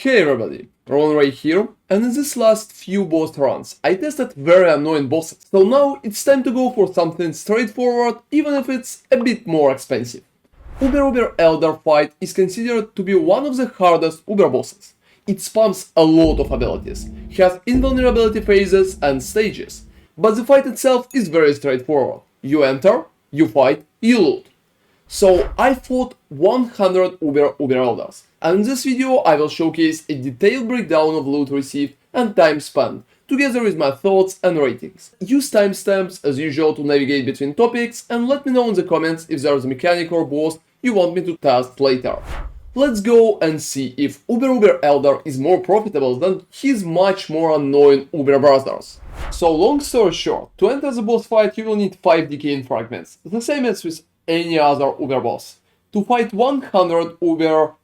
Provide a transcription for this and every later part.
Hey everybody, ronarray here, and in this last few boss runs I tested very annoying bosses, so now it's time to go for something straightforward even if it's a bit more expensive. Uber Elder fight is considered to be one of the hardest Uber bosses. It spams a lot of abilities, has invulnerability phases and stages, but the fight itself is very straightforward. You enter, you fight, you loot. So I fought 100 Uber Elders, and in this video I will showcase a detailed breakdown of loot received and time spent, together with my thoughts and ratings. Use timestamps as usual to navigate between topics, and let me know in the comments if there's a mechanic or boss you want me to test later. Let's go and see if Uber Elder is more profitable than his much more annoying Uber brothers. So long story short, to enter the boss fight you will need 5 Decaying fragments, the same as with any other Uber boss. To fight 100 Uber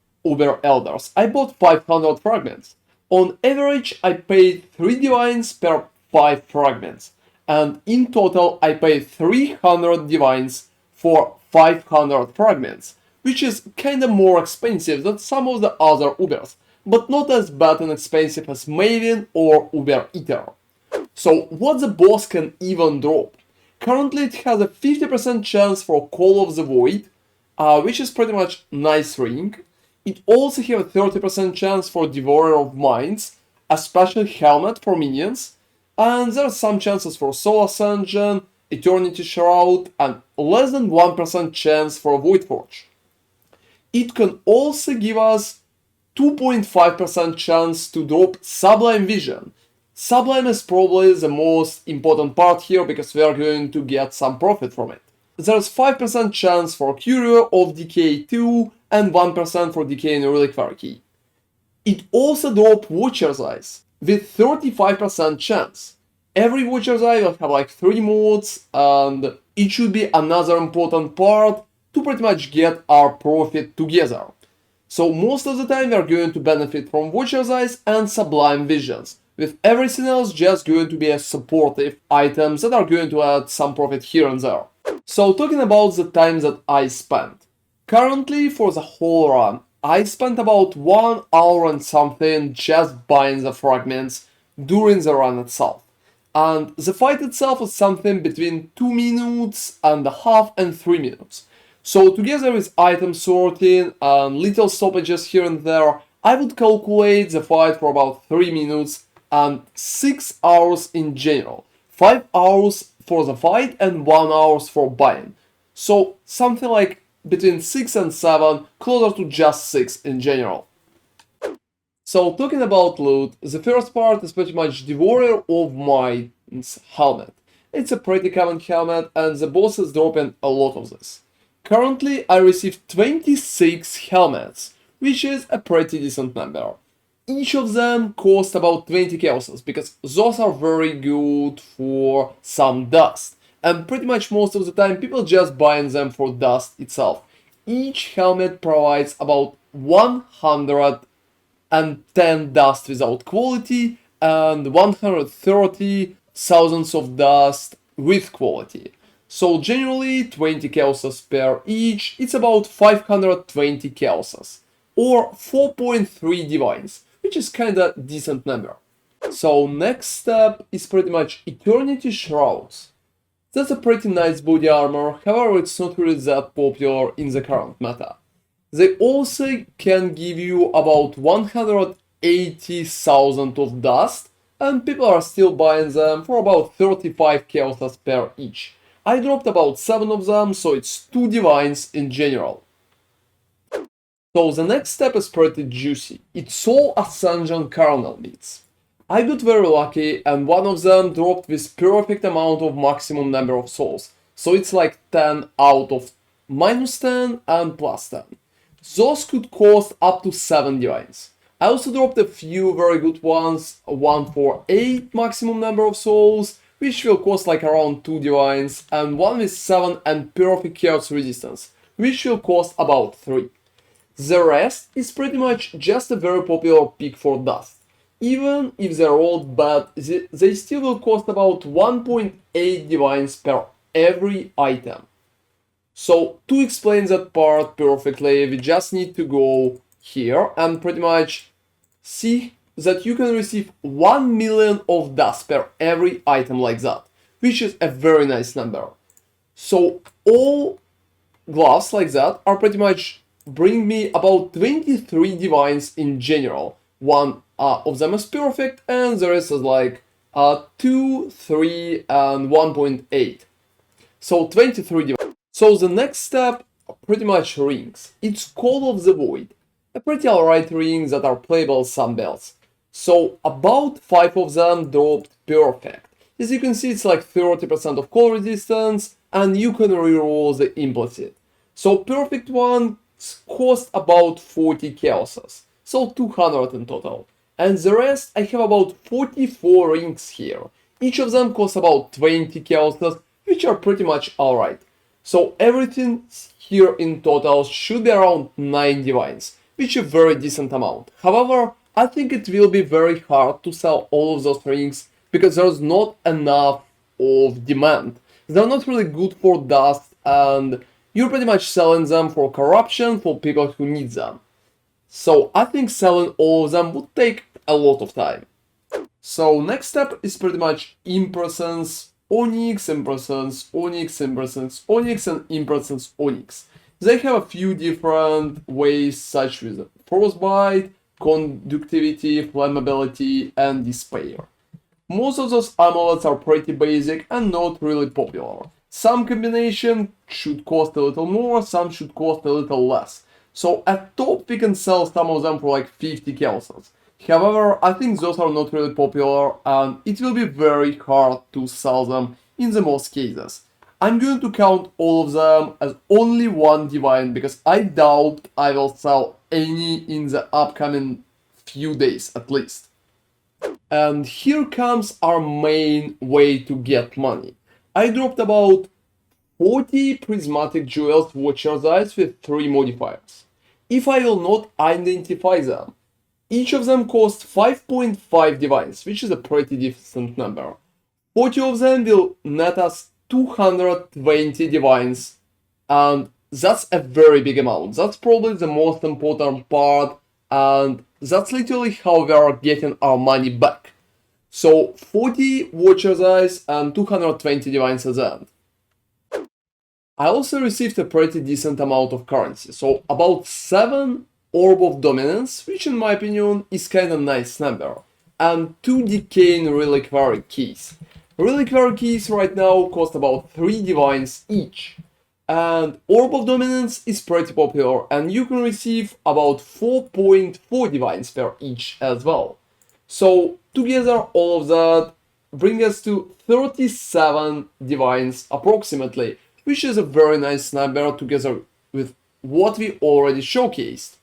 Elders, I bought 500 fragments. On average, I paid 3 divines per 5 fragments, and in total I paid 300 divines for 500 fragments, which is kinda more expensive than some of the other Ubers, but not as bad and expensive as Maven or Uber Eater. So what the boss can even drop? Currently it has a 50% chance for Call of the Void, which is pretty much nice ring. It also has a 30% chance for Devourer of Minds, a special helmet for minions, and there are some chances for Soul Ascension, Eternity Shroud, and less than 1% chance for Voidforge. It can also give us 2.5% chance to drop Sublime Vision. Sublime is probably the most important part here because we are going to get some profit from it. There's 5% chance for Curio of Decay 2 and 1% for Decaying Reliquary key. It also drops Watcher's Eyes with 35% chance. Every Watcher's Eye will have like 3 modes, and it should be another important part to pretty much get our profit together. So most of the time we are going to benefit from Watcher's Eyes and Sublime Visions, with everything else just going to be a supportive items that are going to add some profit here and there. So talking about the time that I spent. Currently for the whole run, I spent about 1 hour and something just buying the fragments during the run itself. And the fight itself is something between 2 minutes and a half and 3 minutes. So together with item sorting and little stoppages here and there, I would calculate the fight for about 3 minutes and 6 hours in general. 5 hours for the fight and 1 hour for buying. So something like between 6 and 7, closer to just 6 in general. So talking about loot, the first part is pretty much Devourer of Mind's helmet. It's a pretty common helmet and the boss is dropping a lot of this. Currently I received 26 helmets, which is a pretty decent number. Each of them cost about 20 chaoses, because those are very good for some dust. And pretty much most of the time people just buy them for dust itself. Each helmet provides about 110 dust without quality and 130 thousands of dust with quality. So generally 20 chaoses per each, it's about 520 chaoses, or 4.3 divines, which is kinda decent number. So next step is pretty much Eternity Shrouds. That's a pretty nice body armor, however it's not really that popular in the current meta. They also can give you about 180,000 of dust, and people are still buying them for about 35 chaoses per each. I dropped about 7 of them, so it's 2 divines in general. So the next step is pretty juicy. It's Soul Ascension kernel meats. I got very lucky and one of them dropped with perfect amount of maximum number of souls. So it's like 10 out of -10 and +10. Those could cost up to 7 divines. I also dropped a few very good ones, one for 8 maximum number of souls, which will cost like around 2 divines, and one with 7 and perfect chaos resistance, which will cost about 3. The rest is pretty much just a very popular pick for dust. Even if they're old bad, they still will cost about 1.8 divines per every item. So to explain that part perfectly, we just need to go here and pretty much see that you can receive 1 million of dust per every item like that, which is a very nice number. So all gloves like that are pretty much bring me about 23 divines in general. One of them is perfect, and the rest is like 2, 3, and 1.8. So 23 divines. So the next step are pretty much rings. It's Call of the Void, a pretty alright ring that are playable some belts. So about 5 of them dropped perfect. As you can see, it's like 30% of call resistance, and you can reroll the implicit. So perfect one cost about 40 chaoses, so 200 in total. And the rest, I have about 44 rings here. Each of them costs about 20 chaoses, which are pretty much alright. So everything here in total should be around 9 divines, which is a very decent amount. However, I think it will be very hard to sell all of those rings because there's not enough of demand. They're not really good for dust, and you're pretty much selling them for corruption for people who need them. So I think selling all of them would take a lot of time. So next step is pretty much Impresence, Onyx, Impresence, Onyx, Impresence, Onyx, and Impresence, Onyx. They have a few different ways, such as Frostbite, Conductivity, Flammability, and Despair. Most of those amulets are pretty basic and not really popular. Some combination should cost a little more, some should cost a little less. So at top we can sell some of them for like 50 chaoses. However, I think those are not really popular and it will be very hard to sell them in the most cases. I'm going to count all of them as only one divine because I doubt I will sell any in the upcoming few days at least. And here comes our main way to get money. I dropped about 40 prismatic jewels Watcher's Eyes with 3 modifiers. If I will not identify them, each of them costs 5.5 divines, which is a pretty decent number. 40 of them will net us 220 divines, and that's a very big amount. That's probably the most important part, and that's literally how we are getting our money back. So 40 Watcher's Eyes and 220 divines at the end. I also received a pretty decent amount of currency, so about 7 Orb of Dominance, which in my opinion is kinda nice number, and 2 Decaying Reliquary keys. Reliquary keys right now cost about 3 divines each, and Orb of Dominance is pretty popular, and you can receive about 4.4 divines per each as well. So together all of that bring us to 37 divines approximately, which is a very nice number together with what we already showcased.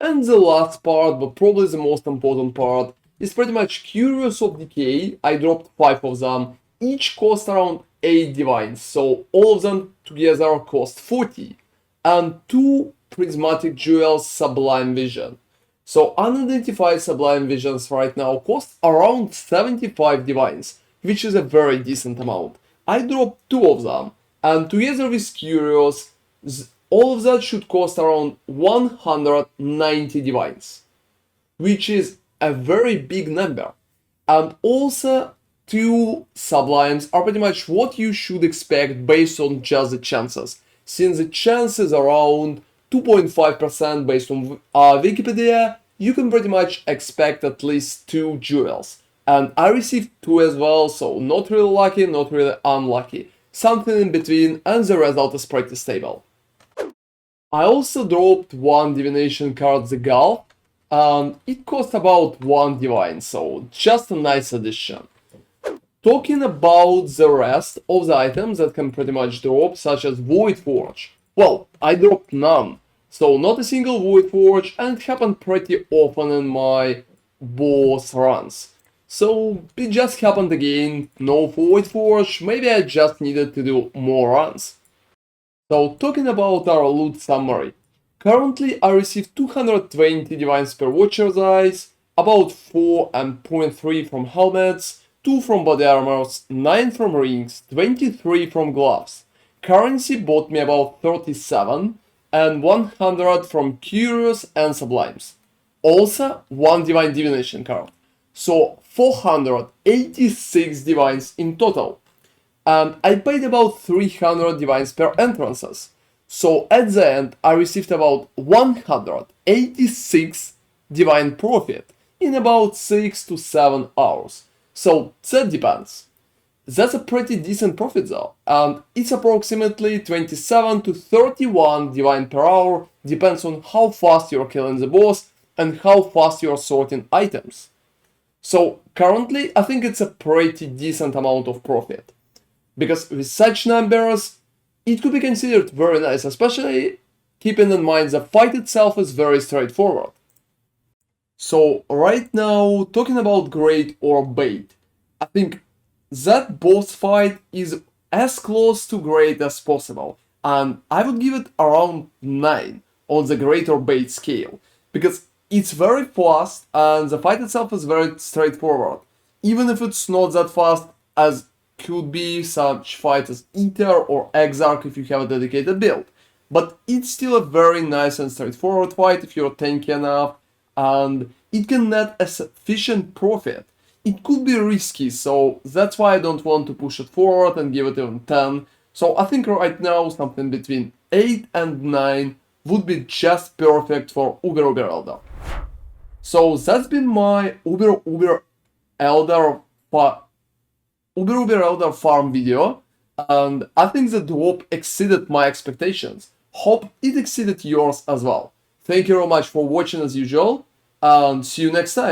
And the last part, but probably the most important part, is pretty much Curios of Decay. I dropped 5 of them, each cost around 8 divines, so all of them together cost 40. And 2 prismatic jewels Sublime Vision. So unidentified Sublime Visions right now cost around 75 divines, which is a very decent amount. I dropped 2 of them, and together with Curios, all of that should cost around 190 divines, which is a very big number. And also 2 Sublimes are pretty much what you should expect based on just the chances, since the chances are around 2.5% based on Wikipedia, you can pretty much expect at least 2 jewels. And I received 2 as well, so not really lucky, not really unlucky. Something in between, and the result is pretty stable. I also dropped 1 Divination Card, the Gulf, and it cost about 1 divine, so just a nice addition. Talking about the rest of the items that can pretty much drop, such as Voidforge. Well, I dropped none, so not a single Voidforge, and it happened pretty often in my boss runs. So it just happened again, no Voidforge, maybe I just needed to do more runs. So talking about our loot summary. Currently I received 220 divines per Watcher's Eyes, about 4.3 from helmets, 2 from body armors, 9 from rings, 23 from gloves. Currency bought me about 37, and 100 from Curios and Sublimes. Also, 1 Divine Divination card. So 486 Divines in total. And I paid about 300 Divines per entrances. So at the end, I received about 186 Divine profit in about 6 to 7 hours. So that depends. That's a pretty decent profit though, and it's approximately 27 to 31 Divine per hour, depends on how fast you're killing the boss and how fast you're sorting items. So currently, I think it's a pretty decent amount of profit. Because with such numbers, it could be considered very nice, especially keeping in mind the fight itself is very straightforward. So right now, talking about great or bait, I think that boss fight is as close to great as possible, and I would give it around 9 on the great or bait scale, because it's very fast and the fight itself is very straightforward, even if it's not that fast as could be such fights as Ether or Exarch if you have a dedicated build. But it's still a very nice and straightforward fight if you're tanky enough, and it can net a sufficient profit. It could be risky, so that's why I don't want to push it forward and give it even 10. So I think right now something between 8 and 9 would be just perfect for Uber Elder. So that's been my Uber Elder farm video, and I think the drop exceeded my expectations. Hope it exceeded yours as well. Thank you very much for watching as usual, and see you next time.